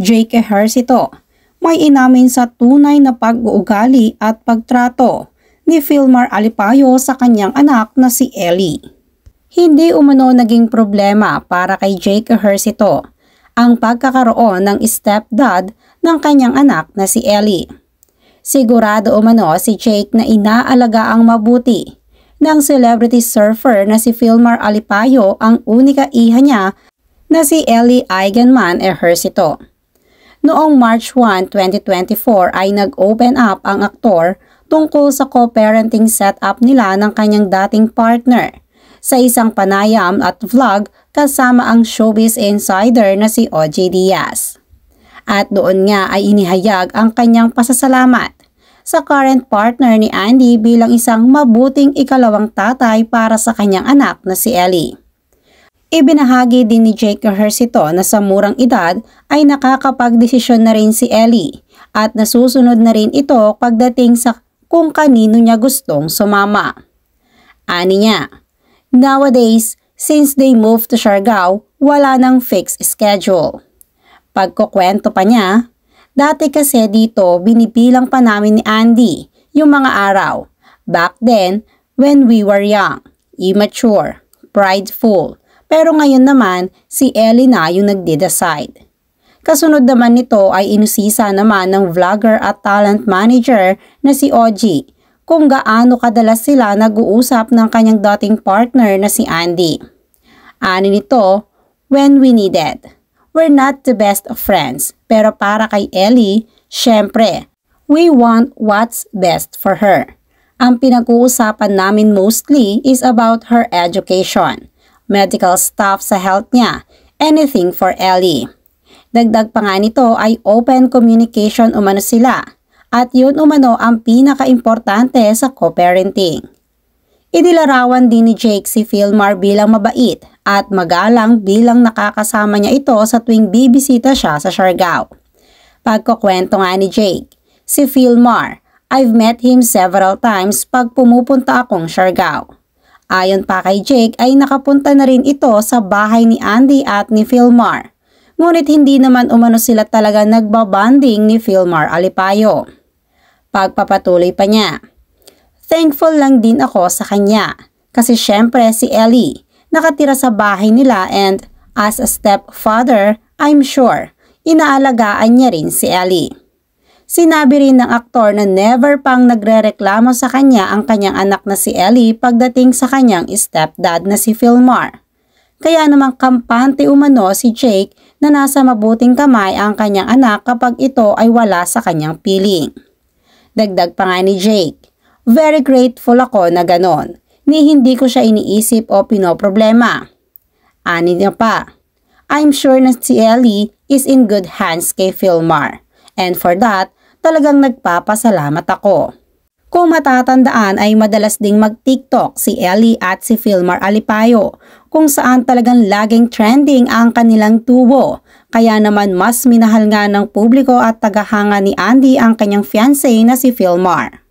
Jake Ejercito, may inamin sa tunay na pag-uugali at pagtrato ni Filmar Alipayo sa kanyang anak na si Ellie. Hindi umano naging problema para kay Jake Ejercito ang pagkakaroon ng stepdad ng kanyang anak na si Ellie. Sigurado umano si Jake na inaalagaan mabuti ng celebrity surfer na si Filmar Alipayo ang unika iha niya na si Ellie Eigenman Ejercito. Noong March 1, 2024 ay nag-open up ang aktor tungkol sa co-parenting setup nila ng kanyang dating partner sa isang panayam at vlog kasama ang showbiz insider na si OJ Diaz. At doon nga ay inihayag ang kanyang pasasalamat sa current partner ni Andy bilang isang mabuting ikalawang tatay para sa kanyang anak na si Ellie. Ibinahagi din ni Jake Ejercito na sa murang edad ay nakakapagdesisyon na rin si Ellie at nasusunod na rin ito pagdating sa kung kanino niya gustong sumama. Ani niya, nowadays, since they moved to Siargao, wala nang fixed schedule. Pagkukwento pa niya, dati kasi dito binibilang pa namin ni Andy yung mga araw. Back then, when we were young, immature, prideful. Pero ngayon naman, si Ellie na yung nagde-decide. Kasunod naman nito ay inusisa naman ng vlogger at talent manager na si OG kung gaano kadalas sila nag-uusap ng kanyang dating partner na si Andy. Ani nito, when we needed. We're not the best of friends, pero para kay Ellie, syempre, we want what's best for her. Ang pinag-uusapan namin mostly is about her education, medical stuff sa health niya, anything for Ellie. Dagdag pa nga nito ay open communication umano sila, at yun umano ang pinaka-importante sa co-parenting. Idilarawan din ni Jake si Filmar bilang mabait at magalang bilang nakakasama niya ito sa tuwing bibisita siya sa Siargao. Pagkukwento nga ni Jake, si Filmar, I've met him several times pag pumupunta akong Siargao. Ayon pa kay Jake ay nakapunta na rin ito sa bahay ni Andy at ni Filmar. Ngunit hindi naman umano sila talaga nagbabanding ni Filmar Alipayo. Pagpapatuloy pa niya, thankful lang din ako sa kanya kasi syempre si Ellie nakatira sa bahay nila and as a stepfather, I'm sure inaalagaan niya rin si Ellie. Sinabi rin ng aktor na never pang nagrereklamo sa kanya ang kanyang anak na si Ellie pagdating sa kanyang stepdad na si Filmar. Kaya namang kampante umano si Jake na nasa mabuting kamay ang kanyang anak kapag ito ay wala sa kanyang piling. Dagdag pa nga ni Jake, very grateful ako na ganon, ni hindi ko siya iniisip o pinoproblema. Ani niya pa, I'm sure na si Ellie is in good hands kay Filmar, and for that, talagang nagpapasalamat ako. Kung matatandaan ay madalas ding mag-TikTok si Ellie at si Filmar Alipayo kung saan talagang laging trending ang kanilang tubo. Kaya naman mas minahal nga ng publiko at tagahanga ni Andy ang kanyang fiancé na si Filmar.